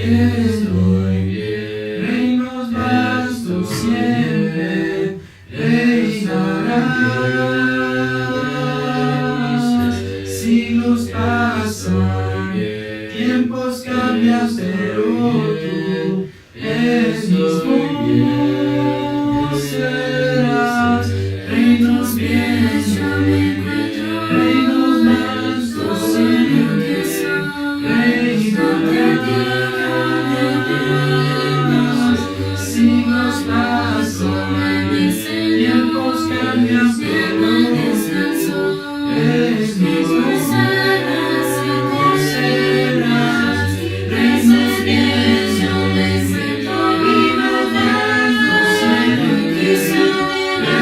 estoy bien. Reinos vastos siempre reinarás. Siglos pasan, tiempos cambian, pero tú eres mismo serás. Reinos bien, yo me encuentro. Reinos vastos siempre reinarás. Siglos pasan, tiempos cambian, pero eres mismo serás. Reinos bien, yo me encuentro. Reinos vastos siempre reinarás.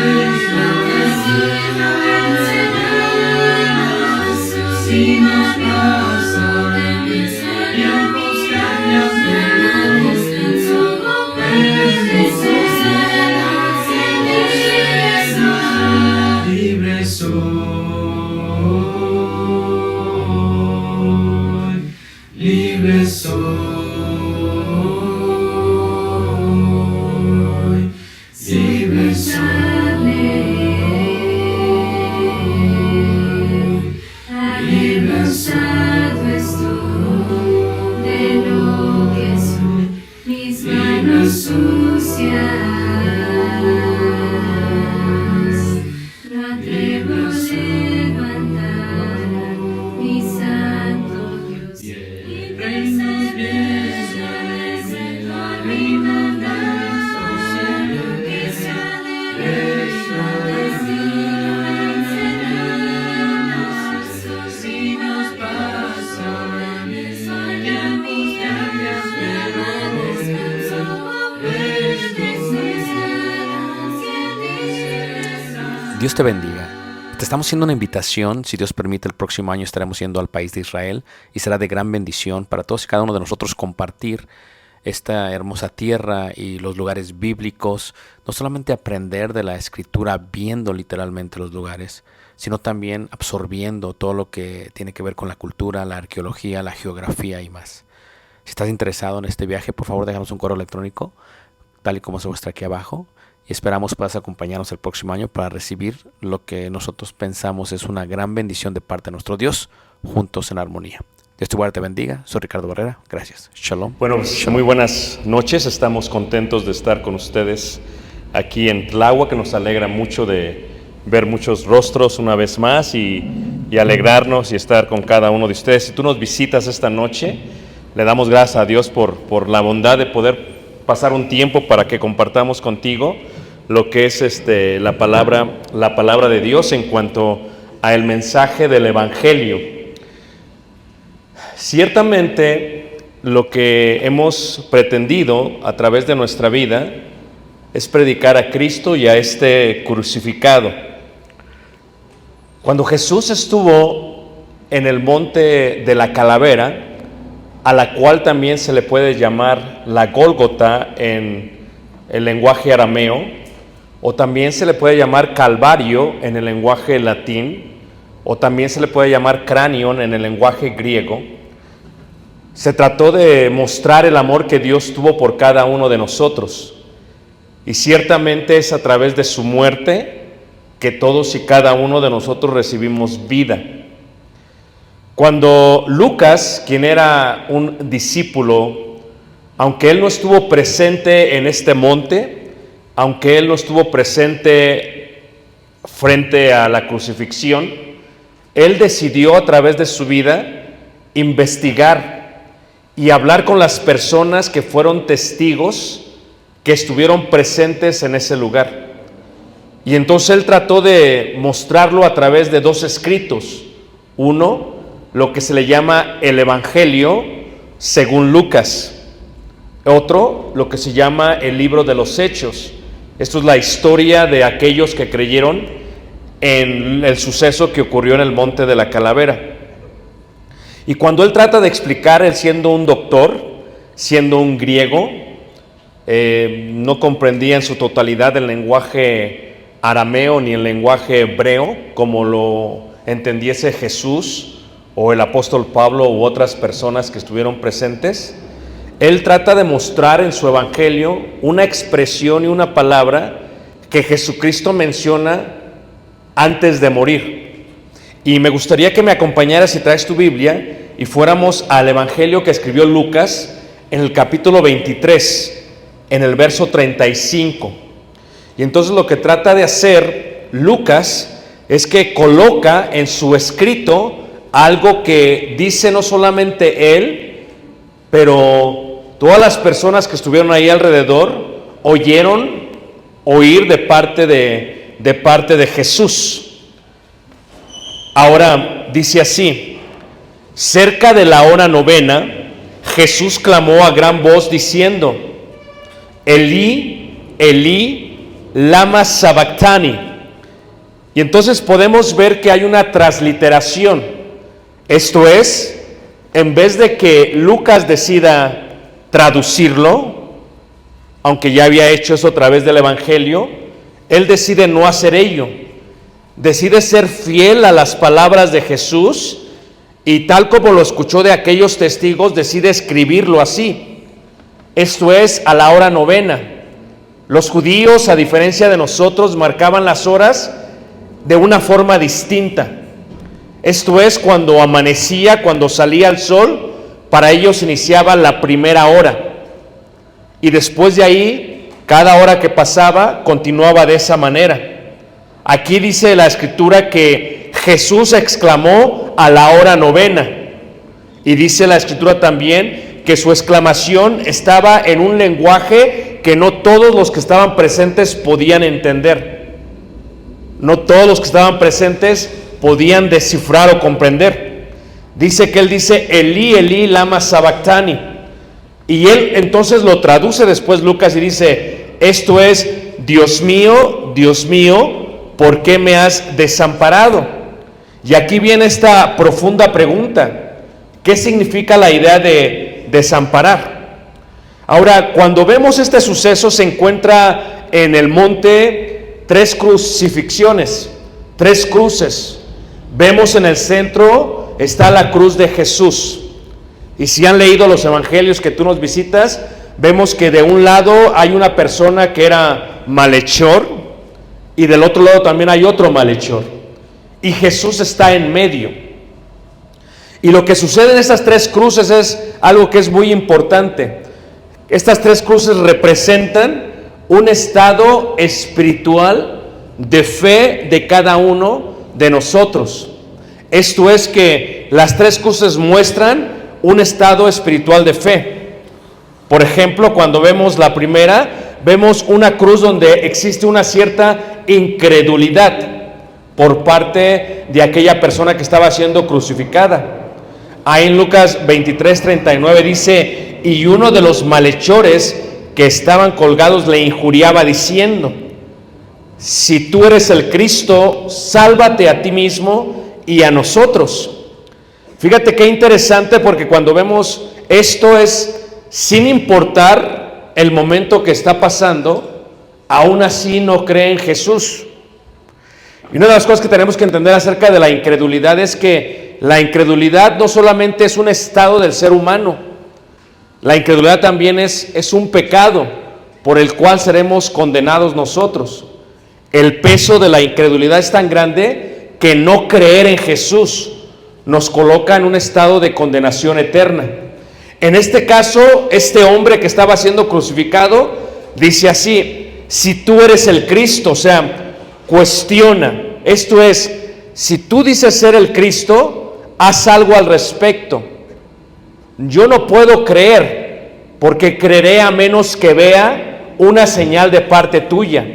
Siglos pasan, tiempos cambian, pero eres mismo serás. Libre soy, libre soy, libre soy, Cansado estoy de lo que soy, mis manos sucias. No atrevo a levantar mi santo Dios. reinos bien, yo me encuentro. Reinos vastos siempre reinarás. Siglos pasan, tiempos cambian, pero eres mismo serás. Dios te bendiga. Te estamos haciendo una invitación. Si Dios permite, el próximo año estaremos yendo al país de Israel y será de gran bendición para todos y cada uno de nosotros compartir esta hermosa tierra y los lugares bíblicos. No solamente aprender de la Escritura viendo literalmente los lugares, sino también absorbiendo todo lo que tiene que ver con la cultura, la arqueología, la geografía y más. Si estás interesado en este viaje, por favor déjanos un correo electrónico, tal y como se muestra aquí abajo. Y esperamos puedas acompañarnos el próximo año para recibir lo que nosotros pensamos es una gran bendición de parte de nuestro Dios, juntos en armonía. Dios te guarde, te bendiga. Soy Ricardo Barrera. Gracias. Shalom. Bueno, pues, muy buenas noches. Estamos contentos de estar con ustedes aquí en Tláhuac, que nos alegra mucho de ver muchos rostros una vez más y alegrarnos y estar con cada uno de ustedes. Si tú nos visitas esta noche, le damos gracias a Dios por la bondad de poder pasar un tiempo para que compartamos contigo lo que es la palabra de Dios en cuanto a el mensaje del Evangelio. Ciertamente, lo que hemos pretendido a través de nuestra vida es predicar a Cristo y a este crucificado. Cuando Jesús estuvo en el monte de la calavera, a la cual también se le puede llamar la Gólgota en el lenguaje arameo, o también se le puede llamar Calvario en el lenguaje latín, o también se le puede llamar Cranion en el lenguaje griego. Se trató de mostrar el amor que Dios tuvo por cada uno de nosotros, y ciertamente es a través de su muerte que todos y cada uno de nosotros recibimos vida. Cuando Lucas, quien era un discípulo, aunque él no estuvo presente en este monte, aunque él no estuvo presente frente a la crucifixión, él decidió a través de su vida investigar y hablar con las personas que fueron testigos, que estuvieron presentes en ese lugar. Y entonces él trató de mostrarlo a través de dos escritos. Uno, lo que se le llama el Evangelio según Lucas. Otro, lo que se llama el libro de los Hechos. Esto es la historia de aquellos que creyeron en el suceso que ocurrió en el monte de la calavera. Y cuando él trata de explicar, él siendo un doctor, siendo un griego, no comprendía en su totalidad el lenguaje arameo ni el lenguaje hebreo como lo entendiese Jesús o el apóstol Pablo u otras personas que estuvieron presentes. él trata de mostrar en su evangelio una expresión y una palabra que Jesucristo menciona antes de morir. Y me gustaría que me acompañaras, si traes tu Biblia, y fuéramos al evangelio que escribió Lucas en el capítulo 23, en el verso 35. Y entonces lo que trata de hacer Lucas es que coloca en su escrito algo que dice no solamente él, pero todas las personas que estuvieron ahí alrededor oyeron oír de parte de Jesús. Ahora dice así: cerca de la hora novena, Jesús clamó a gran voz diciendo: Elí, Elí, lama sabactani. Y entonces podemos ver que hay una transliteración. Esto es, en vez de que Lucas decida traducirlo, aunque ya había hecho eso a través del evangelio, él decide no hacer ello. Decide ser fiel a las palabras de Jesús, y tal como lo escuchó de aquellos testigos, decide escribirlo así. Esto es, a la hora novena. Los judíos, a diferencia de nosotros, marcaban las horas de una forma distinta. Esto es, cuando amanecía, cuando salía el sol, para ellos iniciaba la primera hora. Y después de ahí, cada hora que pasaba, continuaba de esa manera. Aquí dice la Escritura que Jesús exclamó a la hora novena. Y dice la Escritura también que su exclamación estaba en un lenguaje que no todos los que estaban presentes podían entender. No todos los que estaban presentes podían descifrar o comprender. Dice que él dice: Elí, Elí, lama sabactani. Y él entonces lo traduce después Lucas y dice: esto es, Dios mío, ¿por qué me has desamparado? Y aquí viene esta profunda pregunta: ¿qué significa la idea de desamparar? Ahora, cuando vemos este suceso, se encuentra en el monte 3 crucifixiones, 3 cruces. Vemos en el centro está la cruz de Jesús. Y si han leído los evangelios que tú nos visitas, vemos que de un lado hay una persona que era malhechor, y del otro lado también hay otro malhechor, y Jesús está en medio. Y lo que sucede en estas 3 cruces es algo que es muy importante. Estas 3 cruces representan un estado espiritual de fe de cada uno de nosotros. Esto es, que las 3 cruces muestran un estado espiritual de fe. Por ejemplo, cuando vemos la primera, vemos una cruz donde existe una cierta incredulidad por parte de aquella persona que estaba siendo crucificada. Ahí en Lucas 23:39 dice: y uno de los malhechores que estaban colgados le injuriaba diciendo: si tú eres el Cristo, sálvate a ti mismo y a nosotros. Fíjate qué interesante, porque cuando vemos esto es sin importar el momento que está pasando, aún así no cree en Jesús. Y una de las cosas que tenemos que entender acerca de la incredulidad es que la incredulidad no solamente es un estado del ser humano, la incredulidad también es un pecado por el cual seremos condenados nosotros. El peso de la incredulidad es tan grande que no creer en Jesús nos coloca en un estado de condenación eterna. En este caso, este hombre que estaba siendo crucificado dice así: si tú eres el Cristo, o sea, cuestiona. Esto es, si tú dices ser el Cristo, haz algo al respecto. Yo no puedo creer, porque creeré a menos que vea una señal de parte tuya.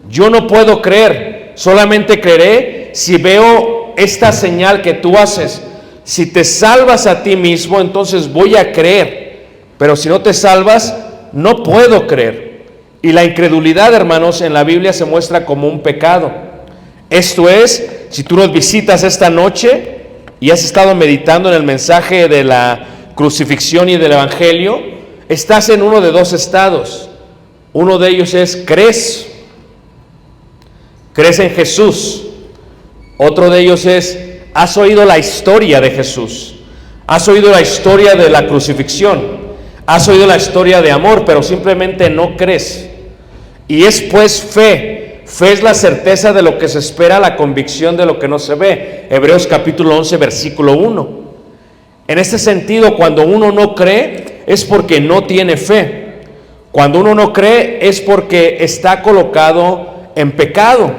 Yo no puedo creer, solamente creeré si veo esta señal que tú haces. Si te salvas a ti mismo, entonces voy a creer, pero si no te salvas, no puedo creer. Y la incredulidad, hermanos, en la Biblia se muestra como un pecado. Esto es, si tú nos visitas esta noche y has estado meditando en el mensaje de la crucifixión y del evangelio, estás en uno de 2 estados. Uno de ellos es: crees en Jesús. Otro de ellos es: has oído la historia de Jesús, has oído la historia de la crucifixión, has oído la historia de amor, pero simplemente no crees. Y es pues fe. Fe es la certeza de lo que se espera, la convicción de lo que no se ve. Hebreos capítulo 11, versículo 1. En este sentido, cuando uno no cree, es porque no tiene fe. Cuando uno no cree, es porque está colocado en pecado.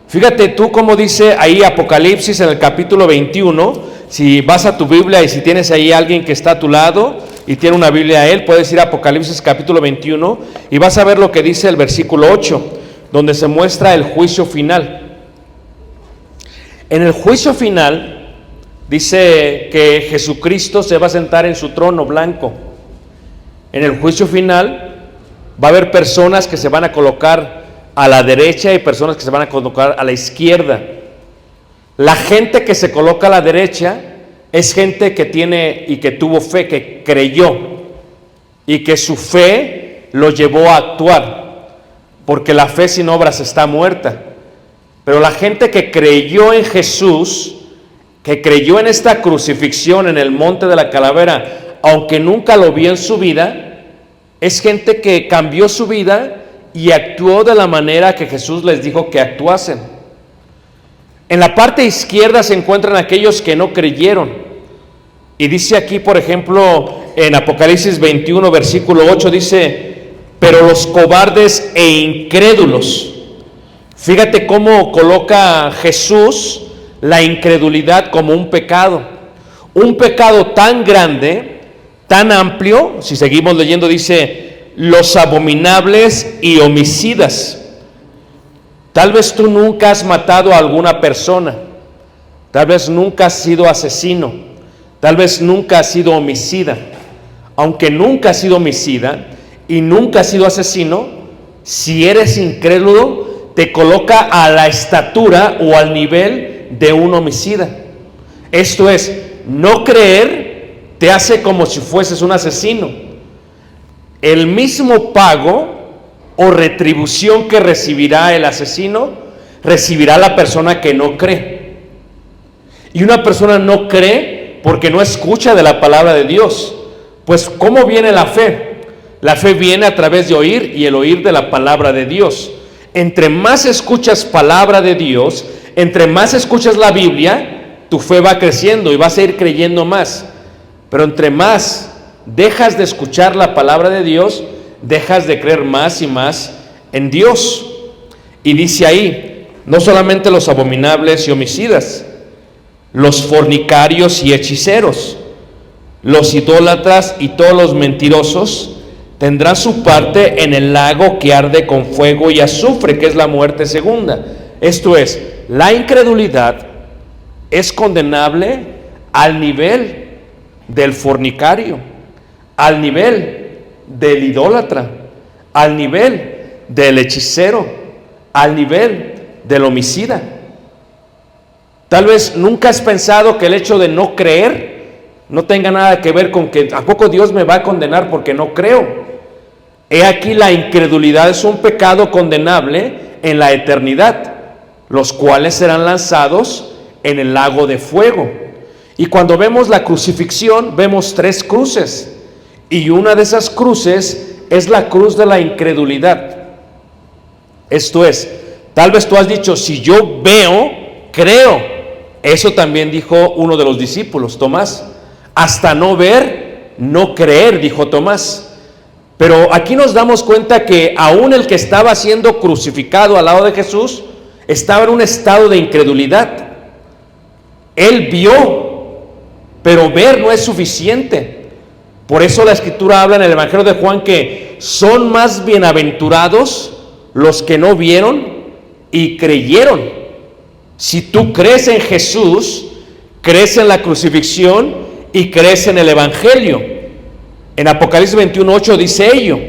Fíjate tú cómo dice ahí Apocalipsis en el capítulo 21. Si vas a tu Biblia y si tienes ahí alguien que está a tu lado y tiene una Biblia a él, puedes ir a Apocalipsis capítulo 21 y vas a ver lo que dice el versículo 8, donde se muestra el juicio final. En el juicio final dice que Jesucristo se va a sentar en su trono blanco. En el juicio final va a haber personas que se van a colocar a la derecha y personas que se van a colocar a la izquierda. La gente que se coloca a la derecha es gente que tiene y que tuvo fe, que creyó y que su fe lo llevó a actuar, porque la fe sin obras está muerta. Pero la gente que creyó en Jesús, que creyó en esta crucifixión en el monte de la calavera, aunque nunca lo vio en su vida, es gente que cambió su vida y actuó de la manera que Jesús les dijo que actuasen. En la parte izquierda se encuentran aquellos que no creyeron. Y dice aquí, por ejemplo, en Apocalipsis 21, versículo 8, dice, pero los cobardes e incrédulos. Fíjate cómo coloca Jesús la incredulidad como un pecado tan grande, tan amplio. Si seguimos leyendo, dice, los abominables y homicidas. Tal vez tú nunca has matado a alguna persona, tal vez nunca has sido asesino, tal vez nunca has sido homicida. Aunque nunca has sido homicida y nunca has sido asesino, si eres incrédulo, te coloca a la estatura o al nivel de un homicida. Esto es, no creer te hace como si fueses un asesino. El mismo pago o retribución que recibirá el asesino, recibirá la persona que no cree. Y una persona no cree porque no escucha de la palabra de Dios. Pues ¿cómo viene la fe? La fe viene a través de oír y el oír de la palabra de Dios. Entre más escuchas palabra de Dios, entre más escuchas la Biblia, tu fe va creciendo y vas a ir creyendo más. Pero entre más dejas de escuchar la palabra de Dios, dejas de creer más y más en Dios. Y dice ahí, no solamente los abominables y homicidas, los fornicarios y hechiceros, los idólatras y todos los mentirosos tendrán su parte en el lago que arde con fuego y azufre, que es la muerte segunda. Esto es, la incredulidad es condenable al nivel del fornicario, al nivel del idólatra, al nivel del hechicero, al nivel del homicida. Tal vez nunca has pensado que el hecho de no creer no tenga nada que ver con que ¿a poco Dios me va a condenar porque no creo? He aquí, la incredulidad es un pecado condenable en la eternidad, los cuales serán lanzados en el lago de fuego. Y cuando vemos la crucifixión, vemos 3 cruces. Y una de esas cruces es la cruz de la incredulidad. Esto es, tal vez tú has dicho, si yo veo, creo. Eso también dijo uno de los discípulos, Tomás. Hasta no ver, no creer, dijo Tomás. Pero aquí nos damos cuenta que aún el que estaba siendo crucificado al lado de Jesús estaba en un estado de incredulidad. Él vio, pero ver no es suficiente. Por eso la Escritura habla en el Evangelio de Juan que son más bienaventurados los que no vieron y creyeron. Si tú crees en Jesús, crees en la crucifixión y crees en el Evangelio. En Apocalipsis 21:8 dice ello,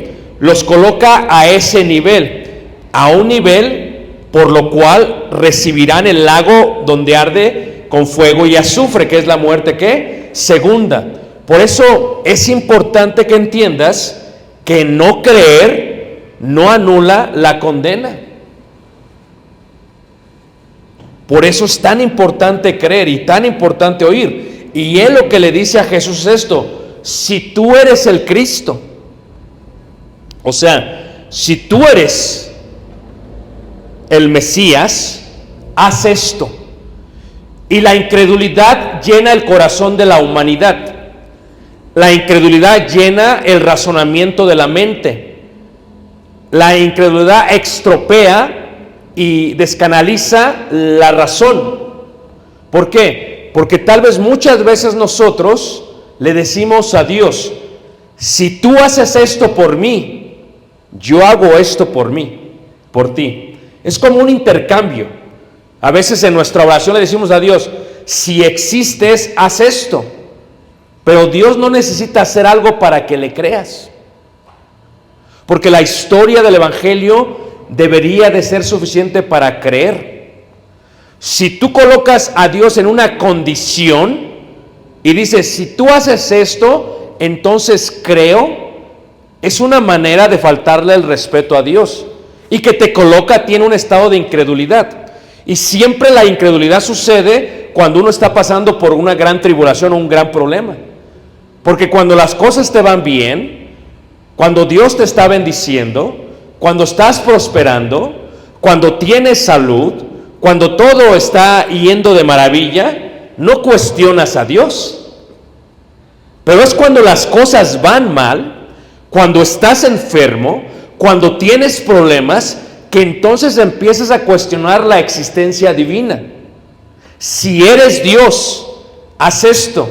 los coloca a ese nivel, a un nivel por lo cual recibirán el lago donde arde con fuego y azufre, que es la muerte ¿qué? Segunda. Por eso es importante que entiendas que no creer no anula la condena. Por eso es tan importante creer y tan importante oír. Y él lo que le dice a Jesús es esto: si tú eres el Cristo. O sea, si tú eres el Mesías, haz esto. Y la incredulidad llena el corazón de la humanidad. La incredulidad llena el razonamiento de la mente. La incredulidad estropea y descanaliza la razón. ¿Por qué? Porque tal vez muchas veces nosotros le decimos a Dios: si tú haces esto por mí, yo hago esto por mí, por ti. Es como un intercambio. A veces en nuestra oración le decimos a Dios: si existes, haz esto. Pero Dios no necesita hacer algo para que le creas. Porque la historia del Evangelio debería de ser suficiente para creer. Si tú colocas a Dios en una condición y dices: si tú haces esto, entonces creo, es una manera de faltarle el respeto a Dios. Y que te coloca a ti en un estado de incredulidad. Y siempre la incredulidad sucede cuando uno está pasando por una gran tribulación o un gran problema. Porque cuando las cosas te van bien, cuando Dios te está bendiciendo, cuando estás prosperando, cuando tienes salud, cuando todo está yendo de maravilla, no cuestionas a Dios. Pero es cuando las cosas van mal, cuando estás enfermo, cuando tienes problemas, que entonces empiezas a cuestionar la existencia divina. Si eres Dios, haz esto.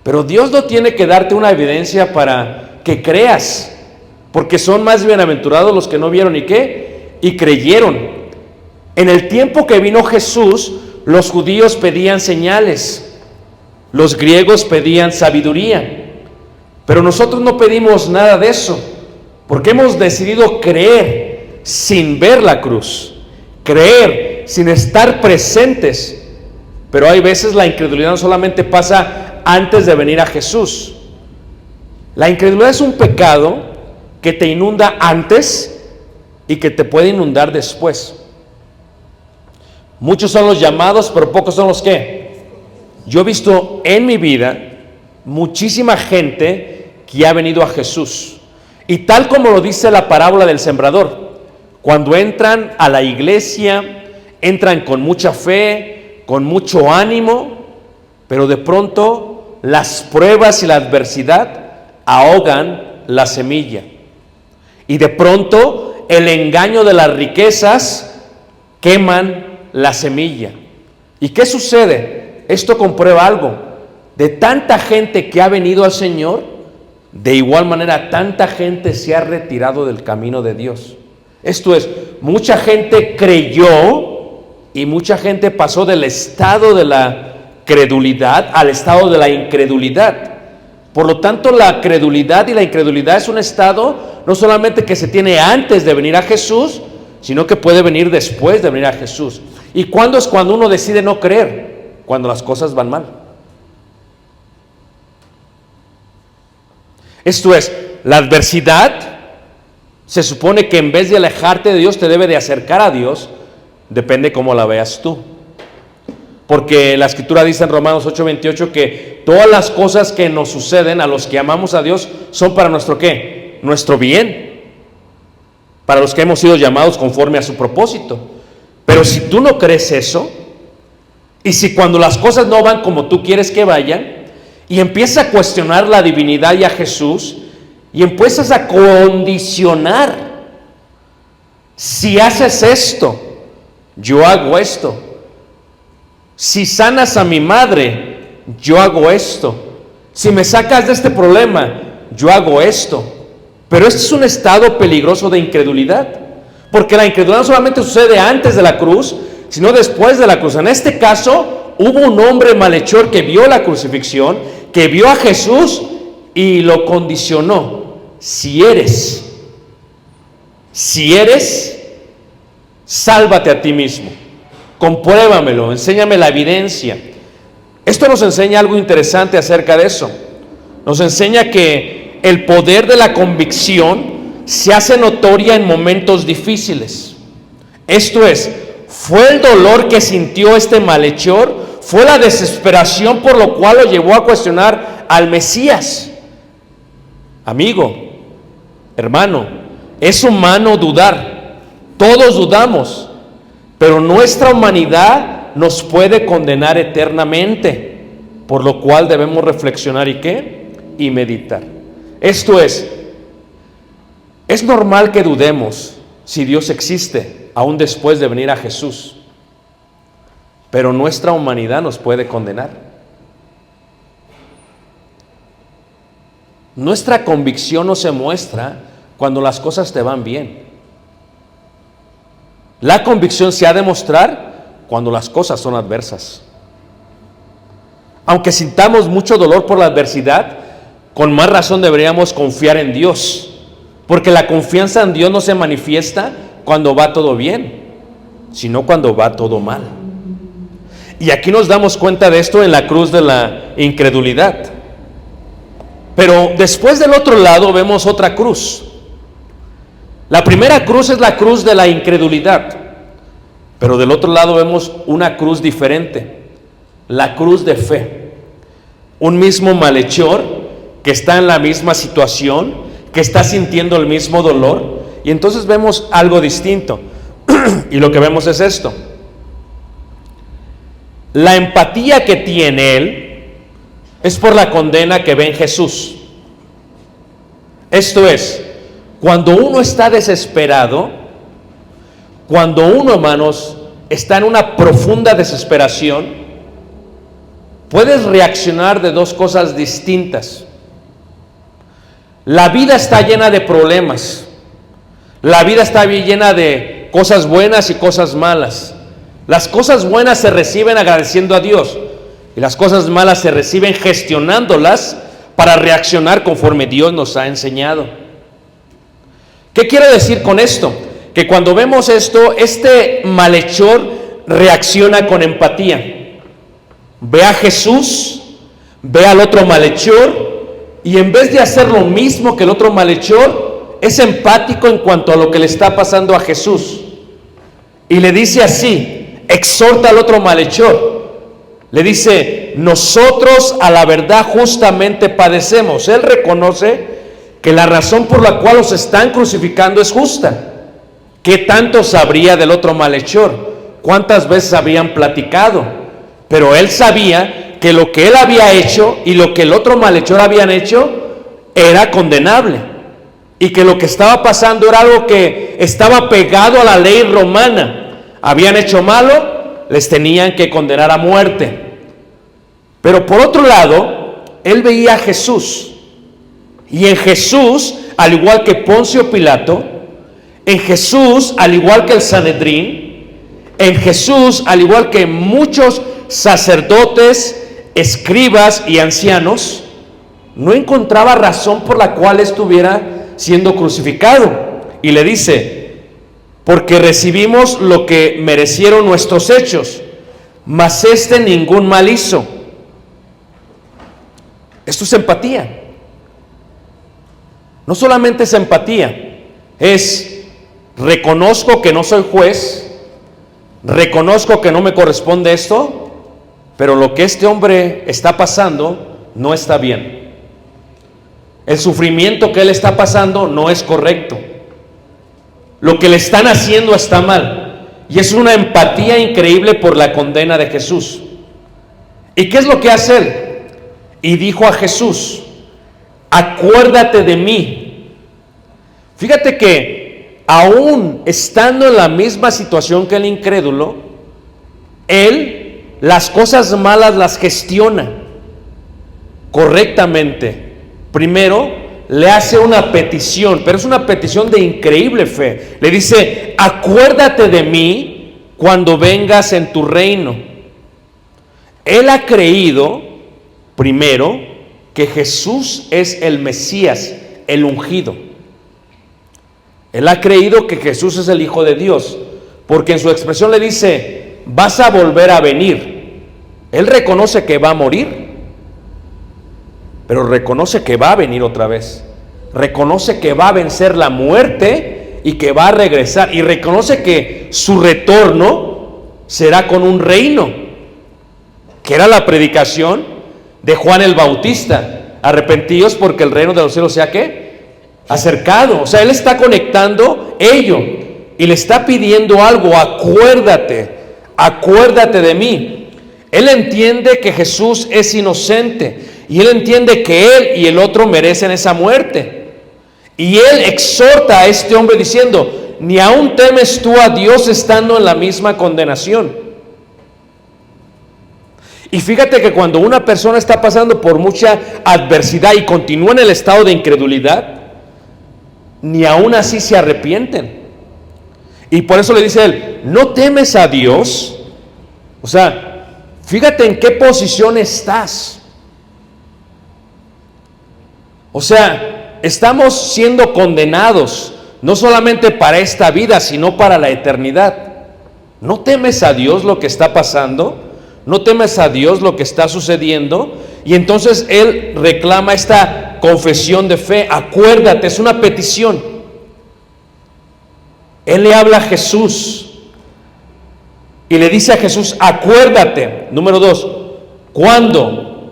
Pero Dios no tiene que darte una evidencia para que creas, porque son más bienaventurados los que no vieron y qué, y creyeron. En el tiempo que vino Jesús, los judíos pedían señales, los griegos pedían sabiduría, pero nosotros no pedimos nada de eso, porque hemos decidido creer sin ver la cruz, creer sin estar presentes. Pero hay veces la incredulidad no solamente pasa antes de venir a Jesús. La incredulidad es un pecado que te inunda antes y que te puede inundar después. Muchos son los llamados, pero pocos son los que. Yo he visto en mi vida muchísima gente que ha venido a Jesús, y tal como lo dice la parábola del sembrador, cuando entran a la iglesia, entran con mucha fe, con mucho ánimo, pero de pronto las pruebas y la adversidad ahogan la semilla. Y de pronto el engaño de las riquezas queman la semilla. ¿Y qué sucede? Esto comprueba algo. De tanta gente que ha venido al Señor, de igual manera tanta gente se ha retirado del camino de Dios. Esto es, mucha gente creyó y mucha gente pasó del estado de la credulidad al estado de la incredulidad. Por lo tanto, la credulidad y la incredulidad es un estado no solamente que se tiene antes de venir a Jesús, sino que puede venir después de venir a Jesús. ¿Y cuándo es cuando uno decide no creer? Cuando las cosas van mal. Esto es, la adversidad se supone que en vez de alejarte de Dios, te debe de acercar a Dios. Depende cómo la veas tú. Porque la Escritura dice en Romanos 8:28 que todas las cosas que nos suceden a los que amamos a Dios son para nuestro ¿qué? Nuestro bien. Para los que hemos sido llamados conforme a su propósito. Pero si tú no crees eso, y si cuando las cosas no van como tú quieres que vayan, y empiezas a cuestionar la divinidad y a Jesús, y empiezas a condicionar: si haces esto, yo hago esto. Si sanas a mi madre, yo hago esto. Si me sacas de este problema, yo hago esto. Pero este es un estado peligroso de incredulidad, porque la incredulidad no solamente sucede antes de la cruz, sino después de la cruz. En este caso, hubo un hombre malhechor que vio la crucifixión, que vio a Jesús y lo condicionó. Si eres, sálvate a ti mismo, compruébamelo, enséñame la evidencia. Esto nos enseña algo interesante acerca de eso. Nos enseña que el poder de la convicción se hace notoria en momentos difíciles. Esto es, fue el dolor que sintió este malhechor, fue la desesperación por lo cual lo llevó a cuestionar al Mesías. Amigo, hermano, es humano dudar. Todos dudamos, pero nuestra humanidad nos puede condenar eternamente, por lo cual debemos reflexionar y ¿qué? Y meditar. Esto es normal que dudemos si Dios existe, aún después de venir a Jesús, pero nuestra humanidad nos puede condenar. Nuestra convicción no se muestra cuando las cosas te van bien. La convicción se ha de mostrar cuando las cosas son adversas. Aunque sintamos mucho dolor por la adversidad, con más razón deberíamos confiar en Dios, porque la confianza en Dios no se manifiesta cuando va todo bien, sino cuando va todo mal. Y aquí nos damos cuenta de esto en la cruz de la incredulidad. Pero después del otro lado vemos otra cruz. La primera cruz es la cruz de la incredulidad, pero del otro lado vemos una cruz diferente, la cruz de fe. Un mismo malhechor que está en la misma situación, que está sintiendo el mismo dolor, y entonces vemos algo distinto. Y lo que vemos es esto: la empatía que tiene él es por la condena que ve en Jesús. Esto es, cuando uno está desesperado, cuando uno, hermanos, está en una profunda desesperación, puedes reaccionar de dos cosas distintas. La vida está llena de problemas. La vida está llena de cosas buenas y cosas malas. Las cosas buenas se reciben agradeciendo a Dios, y las cosas malas se reciben gestionándolas para reaccionar conforme Dios nos ha enseñado. ¿Qué quiero decir con esto? Que cuando vemos esto, este malhechor reacciona con empatía. Ve a Jesús, ve al otro malhechor, y en vez de hacer lo mismo que el otro malhechor, es empático en cuanto a lo que le está pasando a Jesús. Y le dice así, exhorta al otro malhechor. Le dice, nosotros a la verdad justamente padecemos. Él reconoce que la razón por la cual los están crucificando es justa. ¿Qué tanto sabría del otro malhechor? ¿Cuántas veces habían platicado? Pero él sabía que lo que él había hecho y lo que el otro malhechor habían hecho era condenable, y que lo que estaba pasando era algo que estaba pegado a la ley romana. Habían hecho malo, les tenían que condenar a muerte. Pero por otro lado, él veía a Jesús, y en Jesús, al igual que Poncio Pilato, en Jesús, al igual que el Sanedrín, en Jesús, al igual que muchos sacerdotes, escribas y ancianos, no encontraba razón por la cual estuviera siendo crucificado. Y le dice, porque recibimos lo que merecieron nuestros hechos, mas este ningún mal hizo. Esto es empatía. No solamente es empatía, es reconozco que no soy juez, reconozco que no me corresponde esto, pero lo que este hombre está pasando no está bien. El sufrimiento que él está pasando no es correcto. Lo que le están haciendo está mal. Y es una empatía increíble por la condena de Jesús. ¿Y qué es lo que hace él? Y dijo a Jesús, acuérdate de mí. Fíjate que aún estando en la misma situación que el incrédulo, él las cosas malas las gestiona correctamente. Primero le hace una petición, pero es una petición de increíble fe. Le dice, acuérdate de mí cuando vengas en tu reino. Él ha creído primero que Jesús es el Mesías, el ungido. Él ha creído que Jesús es el Hijo de Dios, porque en su expresión le dice, vas a volver a venir. Él reconoce que va a morir, pero reconoce que va a venir otra vez. Reconoce que va a vencer la muerte y que va a regresar. Y reconoce que su retorno será con un reino, que era la predicación de Juan el Bautista. arrepentíos porque el reino de los cielos sea ¿qué? Acercado. O sea, Él está conectando ello y le está pidiendo algo. Acuérdate de mí. Él entiende que Jesús es inocente y Él entiende que Él y el otro merecen esa muerte. Y Él exhorta a este hombre diciendo: ni aún temes tú a Dios estando en la misma condenación. Y fíjate que cuando una persona está pasando por mucha adversidad y continúa en el estado de incredulidad, ni aún así se arrepienten. Y por eso le dice Él: ¿no temes a Dios? O sea, fíjate en qué posición estás. O sea, estamos siendo condenados, no solamente para esta vida, sino para la eternidad. ¿No temes a Dios lo que está pasando? ¿No temes a Dios lo que está sucediendo? Y entonces Él reclama esta confesión de fe. Acuérdate, es una petición. Él le habla a Jesús y le dice a Jesús: acuérdate. Número 2, ¿cuándo?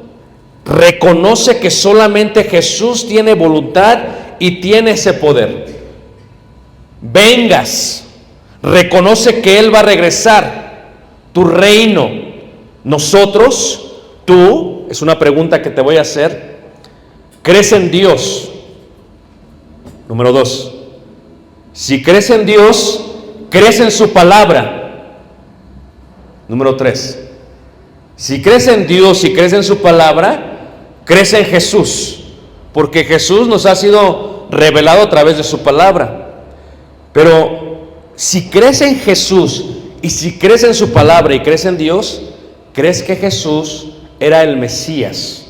Reconoce que solamente Jesús tiene voluntad y tiene ese poder. Vengas, reconoce que Él va a regresar, tu reino. Nosotros, tú, es una pregunta que te voy a hacer, ¿crees en Dios? Número 2, si crees en Dios, ¿crees en su palabra? Número 3, si crees en Dios, si crees en su palabra, crees en Jesús, porque Jesús nos ha sido revelado a través de su palabra. Pero si crees en Jesús y si crees en su palabra y crees en Dios, ¿crees que Jesús era el Mesías?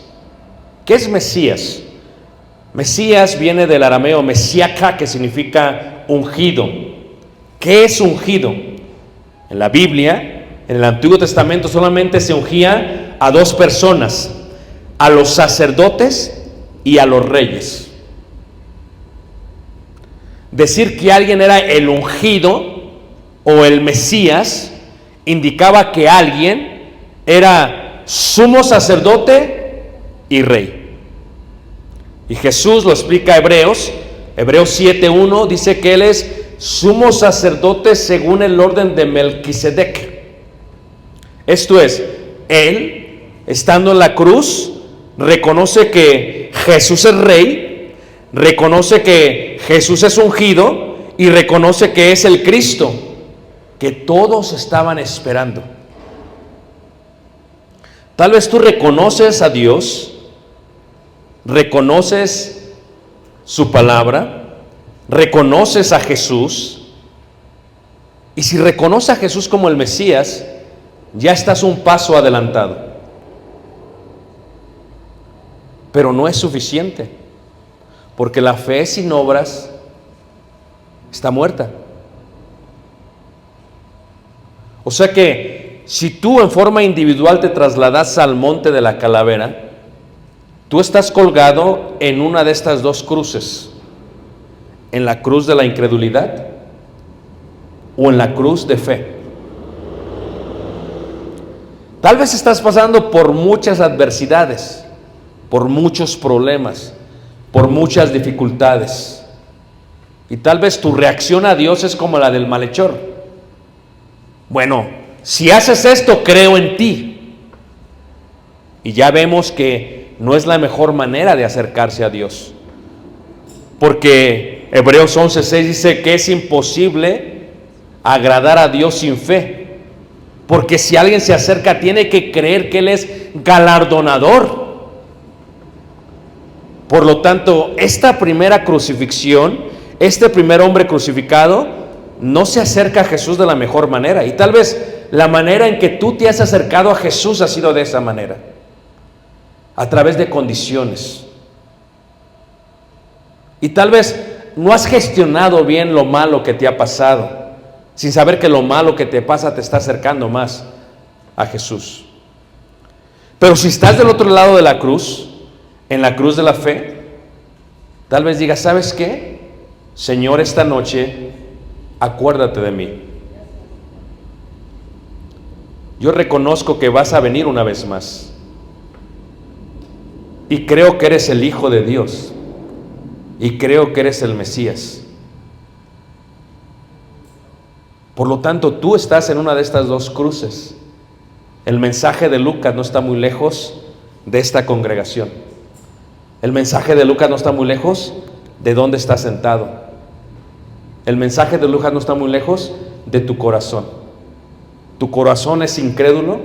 ¿Qué es Mesías? Mesías viene del arameo mesiaca, que significa ungido. ¿Qué es ungido? En la Biblia, en el Antiguo Testamento, solamente se ungía a 2 personas: a los sacerdotes y a los reyes. Decir que alguien era el ungido o el Mesías indicaba que alguien era sumo sacerdote y rey. Y Jesús lo explica Hebreos 7:1, dice que Él es sumo sacerdote según el orden de Melquisedec. Esto es, Él, estando en la cruz, reconoce que Jesús es rey, reconoce que Jesús es ungido y reconoce que es el Cristo que todos estaban esperando. Tal vez tú reconoces a Dios, reconoces su palabra, reconoces a Jesús, y si reconoces a Jesús como el Mesías, ya estás un paso adelantado. Pero no es suficiente, porque la fe sin obras está muerta. O sea que si tú en forma individual te trasladas al monte de la calavera, tú estás colgado en una de estas 2 cruces: en la cruz de la incredulidad o en la cruz de fe. Tal vez estás pasando por muchas adversidades, por muchos problemas, por muchas dificultades, y tal vez tu reacción a Dios es como la del malhechor: bueno, si haces esto, creo en ti. Y ya vemos que no es la mejor manera de acercarse a Dios, porque Hebreos 11:6 dice que es imposible agradar a Dios sin fe, porque si alguien se acerca tiene que creer que Él es galardonador. Por lo tanto, esta primera crucifixión, este primer hombre crucificado, no se acerca a Jesús de la mejor manera. Y tal vez la manera en que tú te has acercado a Jesús ha sido de esa manera, a través de condiciones. Y tal vez no has gestionado bien lo malo que te ha pasado, sin saber que lo malo que te pasa te está acercando más a Jesús. Pero si estás del otro lado de la cruz, en la cruz de la fe, tal vez digas: ¿sabes qué? Señor, esta noche acuérdate de mí. Yo reconozco que vas a venir una vez más. y creo que eres el Hijo de Dios, y creo que eres el Mesías. Por lo tanto, tú estás en una de estas dos cruces. El mensaje de Lucas no está muy lejos de esta congregación. El mensaje de Lucas no está muy lejos de dónde estás sentado. El mensaje de Lucas no está muy lejos de tu corazón. ¿Tu corazón es incrédulo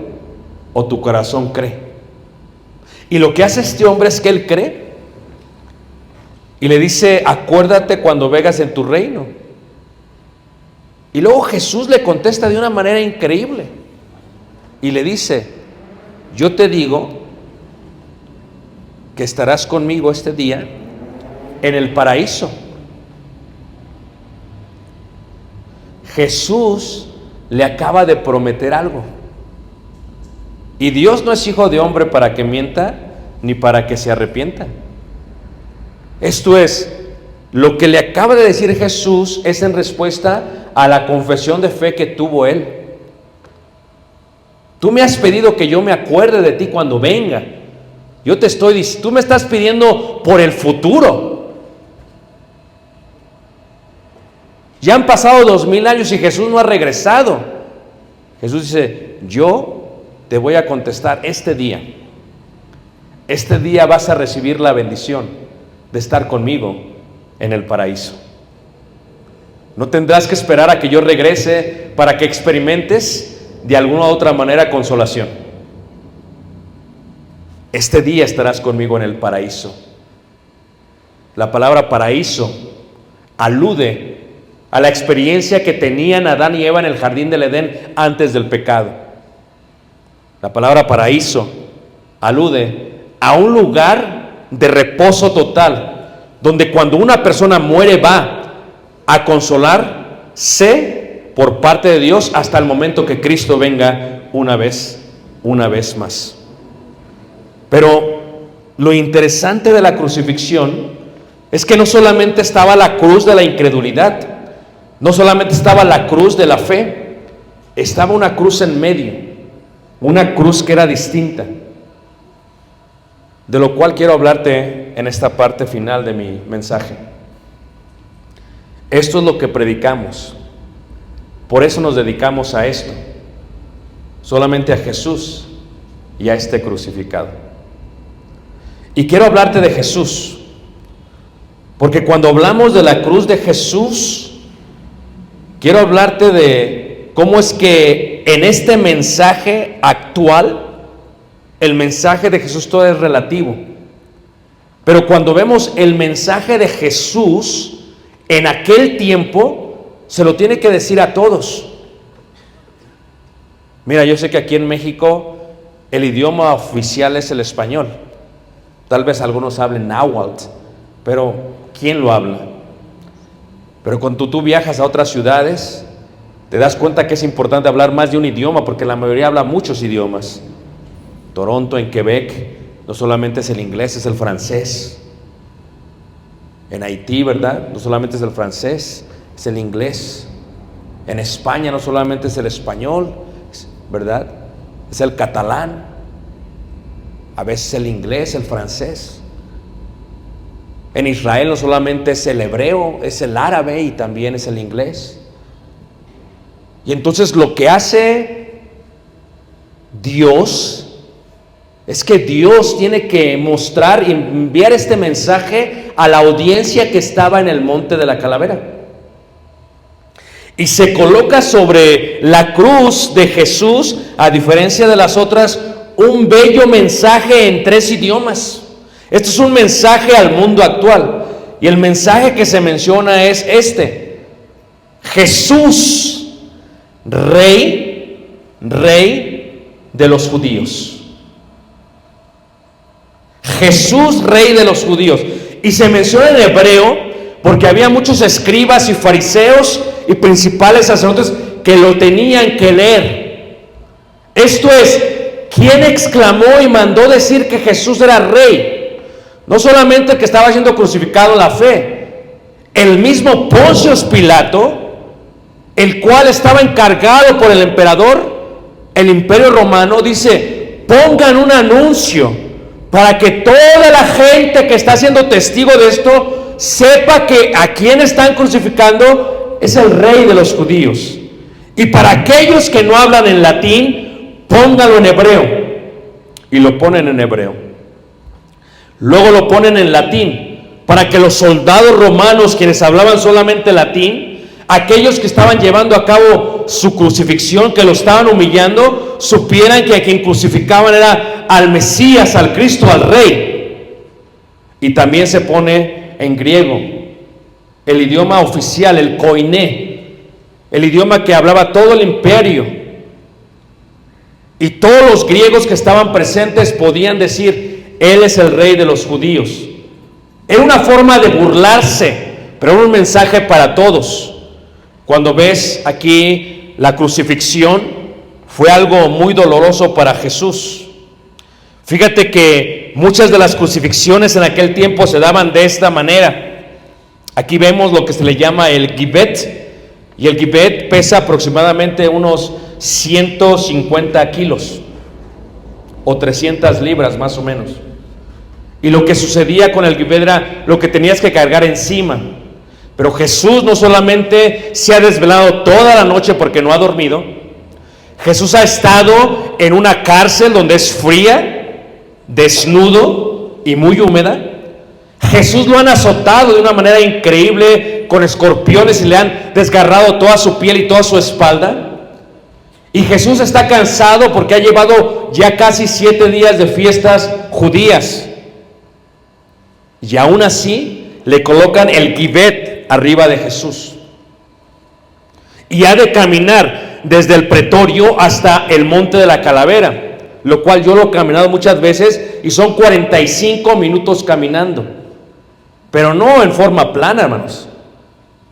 o tu corazón cree? Y lo que hace este hombre es que él cree y le dice: acuérdate cuando vengas en tu reino. Y luego Jesús le contesta de una manera increíble y le dice: yo te digo que estarás conmigo este día en el paraíso. Jesús le acaba de prometer algo. Y Dios no es hijo de hombre para que mienta, ni para que se arrepienta. Esto es, lo que le acaba de decir Jesús es en respuesta a la confesión de fe que tuvo él. Tú me has pedido que yo me acuerde de ti cuando venga. Yo te estoy diciendo, tú me estás pidiendo por el futuro. Ya han pasado 2000 años y Jesús no ha regresado. Jesús dice: yo te voy a contestar este día. Este día vas a recibir la bendición de estar conmigo en el paraíso. No tendrás que esperar a que yo regrese para que experimentes de alguna u otra manera consolación. Este día estarás conmigo en el paraíso. La palabra paraíso alude a la experiencia que tenían Adán y Eva en el jardín del Edén antes del pecado. La palabra paraíso alude a un lugar de reposo total, donde cuando una persona muere va a consolarse por parte de Dios hasta el momento que Cristo venga una vez más. Pero lo interesante de la crucifixión es que no solamente estaba la cruz de la incredulidad, no solamente estaba la cruz de la fe, estaba una cruz en medio, una cruz que era distinta, de lo cual quiero hablarte en esta parte final de mi mensaje. Esto es lo que predicamos, por eso nos dedicamos a esto, solamente a Jesús y a este crucificado. Y quiero hablarte de Jesús, porque cuando hablamos de la cruz de Jesús, quiero hablarte de cómo es que en este mensaje actual, el mensaje de Jesús todo es relativo. Pero cuando vemos el mensaje de Jesús en aquel tiempo, se lo tiene que decir a todos. Mira, yo sé que aquí en México el idioma oficial es el español. Tal vez algunos hablen náhuatl, pero ¿quién lo habla? Pero cuando tú viajas a otras ciudades, te das cuenta que es importante hablar más de un idioma, porque la mayoría habla muchos idiomas. Toronto, en Quebec, no solamente es el inglés, es el francés. En Haití, ¿verdad? No solamente es el francés, es el inglés. En España no solamente es el español, ¿verdad? Es el catalán. A veces el inglés, el francés. En Israel no solamente es el hebreo, es el árabe y también es el inglés. Y entonces lo que hace Dios es que Dios tiene que mostrar y enviar este mensaje a la audiencia que estaba en el monte de la calavera. Y se coloca sobre la cruz de Jesús, a diferencia de las otras, un bello mensaje en 3 idiomas. Este es un mensaje al mundo actual. Y el mensaje que se menciona es este: Jesús, Rey de los judíos. Jesús, Rey de los judíos. Y se menciona en hebreo porque había muchos escribas y fariseos y principales sacerdotes que lo tenían que leer. Esto es, ¿quién exclamó y mandó decir que Jesús era rey? No solamente el que estaba siendo crucificado en la fe, el mismo Poncio Pilato, el cual estaba encargado por el emperador, el imperio romano, dice: pongan un anuncio para que toda la gente que está siendo testigo de esto sepa que a quien están crucificando es el rey de los judíos. Y para aquellos que no hablan en latín, póngalo en hebreo. Y lo ponen en hebreo. Luego lo ponen en latín, para que los soldados romanos, quienes hablaban solamente latín, aquellos que estaban llevando a cabo su crucifixión, que lo estaban humillando, supieran que a quien crucificaban era al Mesías, al Cristo, al Rey. Y también se pone en griego, el idioma oficial, el koiné, el idioma que hablaba todo el imperio. Y todos los griegos que estaban presentes podían decir: Él es el Rey de los judíos. Era una forma de burlarse, pero era un mensaje para todos. Cuando ves aquí la crucifixión, fue algo muy doloroso para Jesús. Fíjate que muchas de las crucifixiones en aquel tiempo se daban de esta manera. Aquí vemos lo que se le llama el gibet, y el gibet pesa aproximadamente unos 150 kilos o 300 libras más o menos. Y lo que sucedía con el gibet era lo que tenías que cargar encima. Pero Jesús no solamente se ha desvelado toda la noche porque no ha dormido. Jesús ha estado en una cárcel donde es fría, desnudo y muy húmeda. Jesús lo han azotado de una manera increíble con escorpiones y le han desgarrado toda su piel y toda su espalda. Y Jesús está cansado porque ha llevado ya casi 7 días de fiestas judías. Y aún así le colocan el gibet arriba de Jesús. Y ha de caminar desde el pretorio hasta el monte de la calavera, lo cual yo lo he caminado muchas veces y son 45 minutos caminando. Pero no en forma plana, hermanos.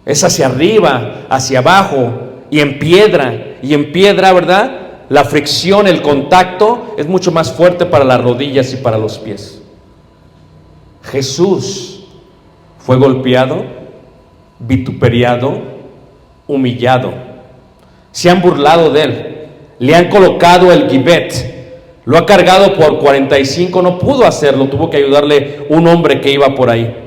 Es hacia arriba, hacia abajo y en piedra, ¿verdad? La fricción, el contacto es mucho más fuerte para las rodillas y para los pies. Jesús fue golpeado, vituperiado, humillado. Se han burlado de él, le han colocado el gibet, lo ha cargado por 45, no pudo hacerlo, tuvo que ayudarle un hombre que iba por ahí.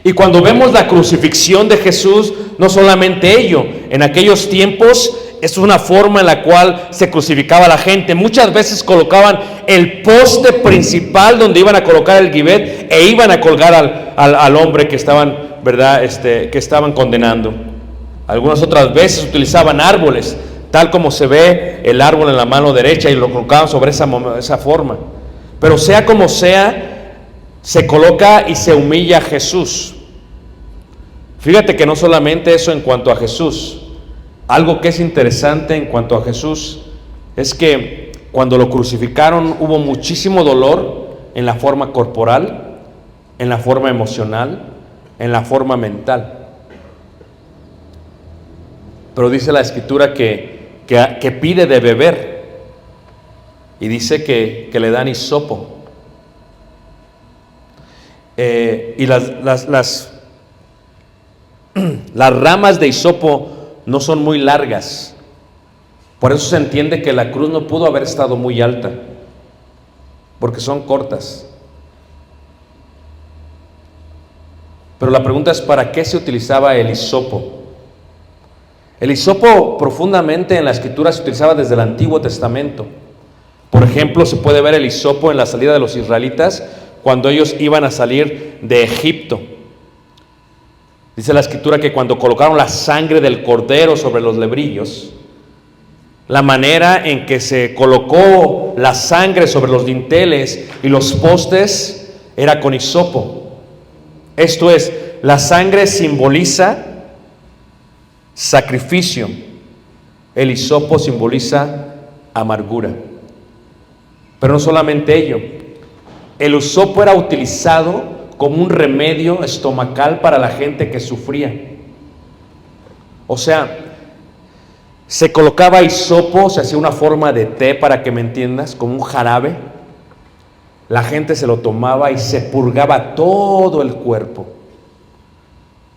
Y cuando vemos la crucifixión de Jesús, no solamente ello, en aquellos tiempos es una forma en la cual se crucificaba a la gente. Muchas veces colocaban el poste principal donde iban a colocar el gibet e iban a colgar al hombre que estaban, ¿verdad? Que estaban condenando. Algunas otras veces utilizaban árboles, tal como se ve el árbol en la mano derecha, y lo colocaban sobre esa forma. Pero sea como sea, se coloca y se humilla a Jesús. Fíjate que no solamente eso en cuanto a Jesús. Algo que es interesante en cuanto a Jesús es que cuando lo crucificaron hubo muchísimo dolor en la forma corporal, en la forma emocional, en la forma mental. Pero dice la Escritura que pide de beber, y dice que le dan hisopo. Y las ramas de hisopo no son muy largas. Por eso se entiende que la cruz no pudo haber estado muy alta, porque son cortas. Pero la pregunta es: ¿para qué se utilizaba el hisopo? El hisopo profundamente en la Escritura se utilizaba desde el Antiguo Testamento. Por ejemplo, se puede ver el hisopo en la salida de los israelitas cuando ellos iban a salir de Egipto. Dice la Escritura que cuando colocaron la sangre del cordero sobre los lebrillos, la manera en que se colocó la sangre sobre los dinteles y los postes era con hisopo. Esto es, la sangre simboliza sacrificio, el hisopo simboliza amargura. Pero no solamente ello, el hisopo era utilizado como un remedio estomacal para la gente que sufría. O sea, se colocaba hisopo, se hacía una forma de té, para que me entiendas, como un jarabe. La gente se lo tomaba y se purgaba todo el cuerpo.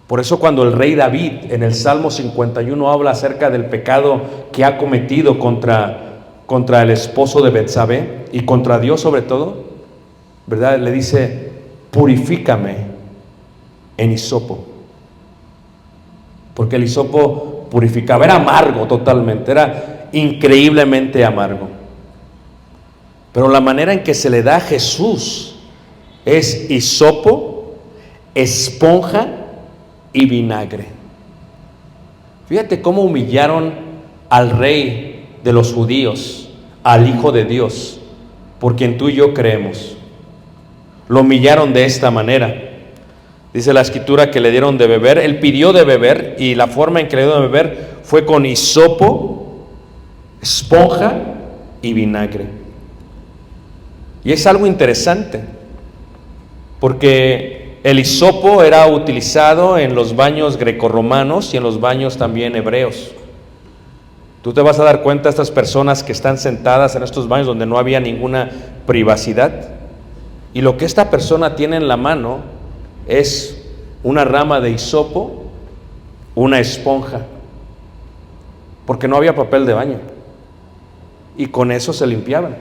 Por eso cuando el rey David en el Salmo 51 habla acerca del pecado que ha cometido contra el esposo de Betsabé y contra Dios sobre todo, ¿verdad? Le dice, purifícame en hisopo. Porque el hisopo purificaba, era amargo totalmente, era increíblemente amargo. Pero la manera en que se le da a Jesús es hisopo, esponja y vinagre. Fíjate cómo humillaron al rey de los judíos, al Hijo de Dios, por quien tú y yo creemos. Lo humillaron de esta manera. Dice la escritura que le dieron de beber. Él pidió de beber y la forma en que le dieron de beber fue con hisopo, esponja y vinagre. Y es algo interesante, porque el hisopo era utilizado en los baños grecorromanos y en los baños también hebreos. Tú te vas a dar cuenta, estas personas que están sentadas en estos baños donde no había ninguna privacidad, y lo que esta persona tiene en la mano es una rama de hisopo, una esponja, porque no había papel de baño, y con eso se limpiaban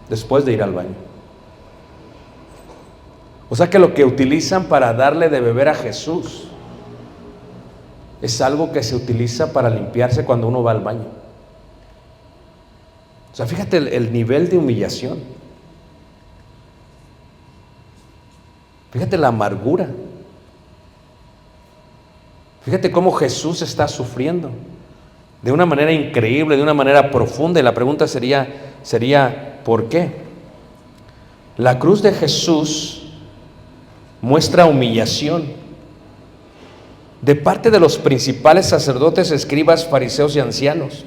después de ir al baño. O sea que lo que utilizan para darle de beber a Jesús es algo que se utiliza para limpiarse cuando uno va al baño. O sea, fíjate el nivel de humillación. Fíjate la amargura. Fíjate cómo Jesús está sufriendo de una manera increíble, de una manera profunda. Y la pregunta sería ¿por qué? La cruz de Jesús muestra humillación de parte de los principales sacerdotes, escribas, fariseos y ancianos.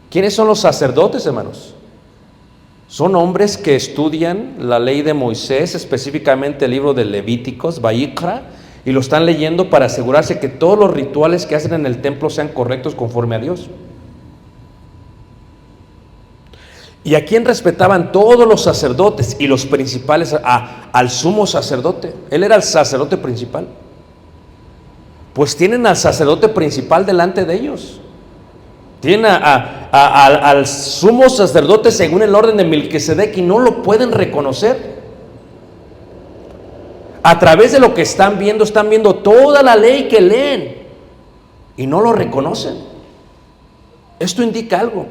¿Quiénes son los sacerdotes, hermanos? Son hombres que estudian la ley de Moisés, específicamente el libro de Levíticos, Vayikra, y lo están leyendo para asegurarse que todos los rituales que hacen en el templo sean correctos conforme a Dios. ¿Y a quién respetaban todos los sacerdotes y los principales? Al sumo sacerdote. Él era el sacerdote principal. Pues tienen al sacerdote principal delante de ellos. Tienen al sumo sacerdote según el orden de Melquisedec y no lo pueden reconocer. A través de lo que están viendo toda la ley que leen y no lo reconocen. Esto indica algo.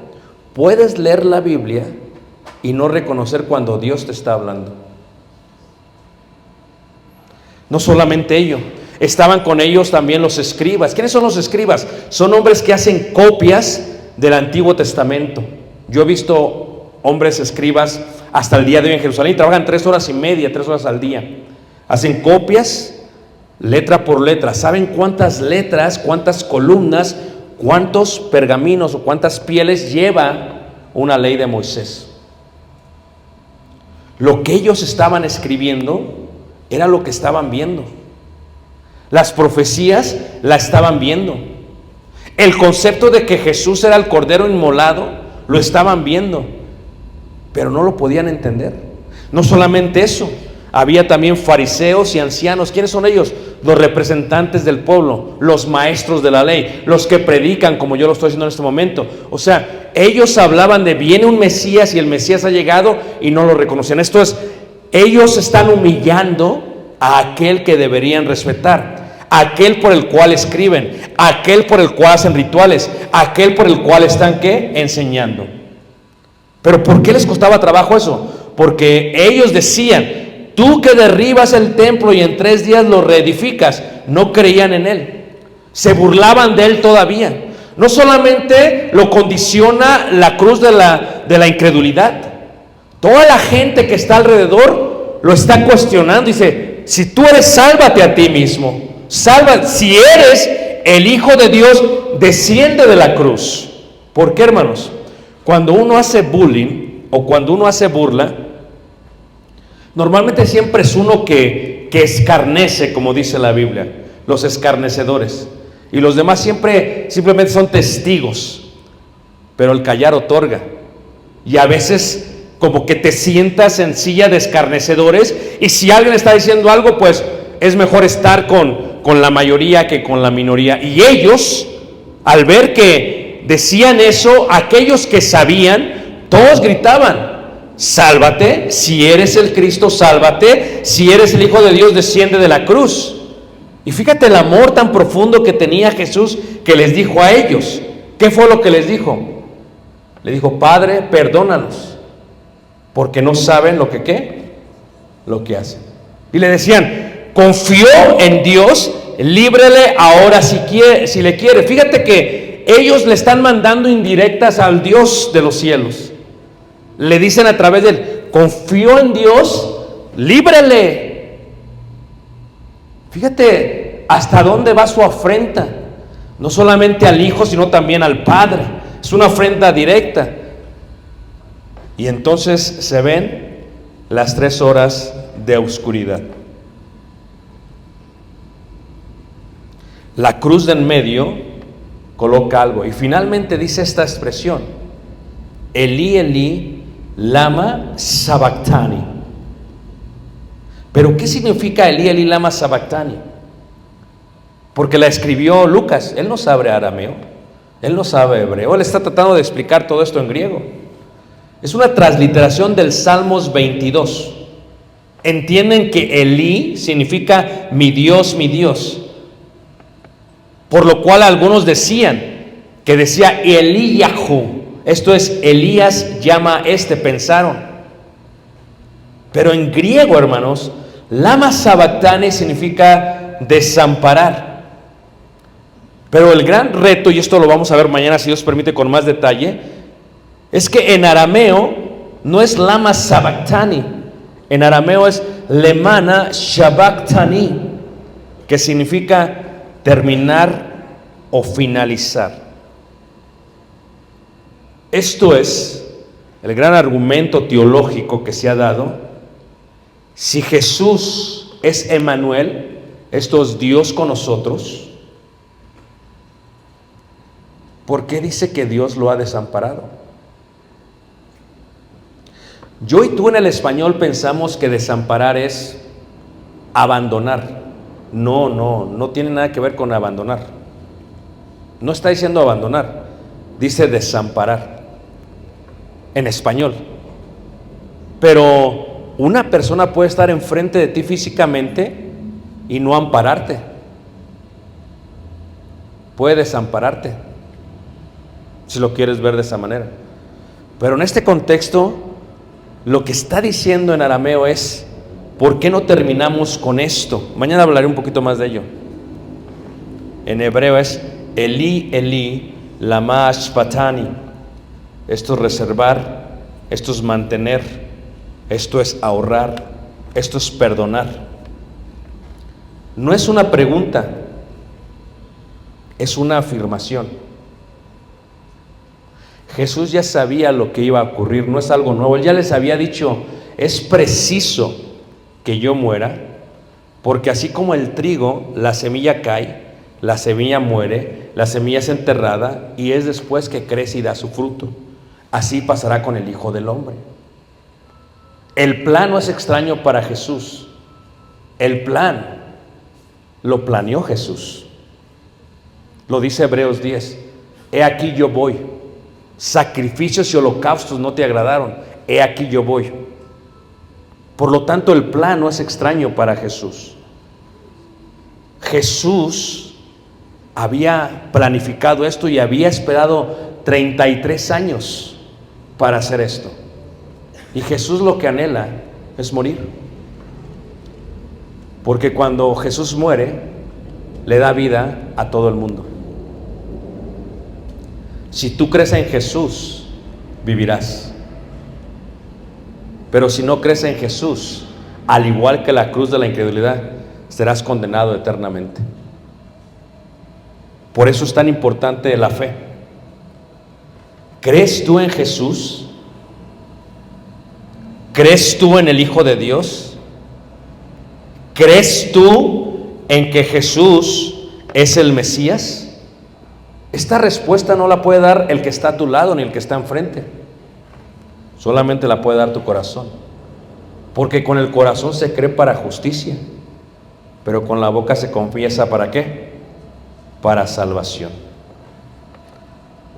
Puedes leer la Biblia y no reconocer cuando Dios te está hablando. No solamente ello, estaban con ellos también los escribas. ¿Quiénes son los escribas? Son hombres que hacen copias del Antiguo Testamento. Yo he visto hombres escribas hasta el día de hoy en Jerusalén y trabajan 3 horas y media, 3 horas al día. Hacen copias, letra por letra. ¿Saben cuántas letras, cuántas columnas, cuántos pergaminos o cuántas pieles lleva una ley de Moisés? Lo que ellos estaban escribiendo era lo que estaban viendo. Las profecías la estaban viendo. El concepto de que Jesús era el Cordero inmolado lo estaban viendo, pero no lo podían entender. No solamente eso, había también fariseos y ancianos. ¿Quiénes son ellos? Los representantes del pueblo, los maestros de la ley, los que predican como yo lo estoy haciendo en este momento. O sea, ellos hablaban de viene un Mesías y el Mesías ha llegado y no lo reconocían. Esto es, ellos están humillando a aquel que deberían respetar, aquel por el cual escriben, aquel por el cual hacen rituales, aquel por el cual están ¿qué? Enseñando. Pero ¿por qué les costaba trabajo eso? Porque ellos decían, tú que derribas el templo y en 3 días lo reedificas. No creían en él, se burlaban de él todavía. No solamente lo condiciona la cruz de la incredulidad, toda la gente que está alrededor lo está cuestionando. Dice, si tú eres, sálvate a ti mismo, si eres el Hijo de Dios, desciende de la cruz. ¿Por qué, hermanos? Cuando uno hace bullying o cuando uno hace burla, normalmente siempre es uno que escarnece, como dice la Biblia, los escarnecedores. Y los demás simplemente son testigos. Pero el callar otorga. Y a veces como que te sientas en silla de escarnecedores. Y si alguien está diciendo algo, pues es mejor estar con la mayoría que con la minoría. Y ellos, al ver que decían eso, aquellos que sabían, todos gritaban, sálvate. Si eres el Cristo, sálvate. Si eres el Hijo de Dios, desciende de la cruz. Y fíjate el amor tan profundo que tenía Jesús, que les dijo a ellos. ¿Qué fue lo que les dijo? Le dijo: Padre, perdónalos, porque no saben lo que ¿qué? Lo que hacen. Y le decían: confió en Dios, líbrele ahora si le quiere. Fíjate que ellos le están mandando indirectas al Dios de los cielos. Le dicen a través de él: confió en Dios, líbrele. Fíjate hasta dónde va su afrenta, no solamente al Hijo, sino también al Padre. Es una afrenta directa. Y entonces se ven las 3 horas de oscuridad. La cruz de en medio coloca algo, y finalmente dice esta expresión: Elí, Elí, lama sabactani. Pero ¿qué significa Elí, Elí, lama sabactani? Porque la escribió Lucas. Él no sabe arameo, él no sabe hebreo, él está tratando de explicar todo esto en griego. Es una transliteración del Salmos 22. Entienden que Elí significa mi Dios, mi Dios. Por lo cual algunos decían que decía Elíyahu, esto es Elías llama a este, pensaron. Pero en griego, hermanos, lama sabactani significa desamparar. Pero el gran reto, y esto lo vamos a ver mañana si Dios permite con más detalle, es que en arameo no es lama sabactani, en arameo es lemana shabactani, que significa terminar o finalizar. Esto es el gran argumento teológico que se ha dado. Si Jesús es Emmanuel, esto es Dios con nosotros, ¿por qué dice que Dios lo ha desamparado? Yo y tú en el español pensamos que desamparar es abandonar. No tiene nada que ver con abandonar. No está diciendo abandonar, dice desamparar en español. Pero una persona puede estar enfrente de ti físicamente y no ampararte. Puede desampararte, si lo quieres ver de esa manera. Pero en este contexto, lo que está diciendo en arameo es: ¿por qué no terminamos con esto? Mañana hablaré un poquito más de ello. En hebreo es Elí, Elí, lama sabactani. Esto es reservar, esto es mantener, esto es ahorrar, esto es perdonar. No es una pregunta, es una afirmación. Jesús ya sabía lo que iba a ocurrir, no es algo nuevo. Él ya les había dicho: es preciso que yo muera, porque así como el trigo, la semilla cae, la semilla muere, la semilla es enterrada y es después que crece y da su fruto. Así pasará con el Hijo del Hombre. El plan no es extraño para Jesús. El plan lo planeó Jesús. Lo dice Hebreos 10. He aquí yo voy. Sacrificios y holocaustos no te agradaron. He aquí yo voy. Por lo tanto, el plan no es extraño para Jesús. Jesús había planificado esto y había esperado 33 años para hacer esto. Y Jesús lo que anhela es morir. Porque cuando Jesús muere, le da vida a todo el mundo. Si tú crees en Jesús, vivirás. Pero si no crees en Jesús, al igual que la cruz de la incredulidad, serás condenado eternamente. Por eso es tan importante la fe. ¿Crees tú en Jesús? ¿Crees tú en el Hijo de Dios? ¿Crees tú en que Jesús es el Mesías? Esta respuesta no la puede dar el que está a tu lado ni el que está enfrente. Solamente la puede dar tu corazón. Porque con el corazón se cree para justicia, pero con la boca se confiesa ¿para qué? Para salvación.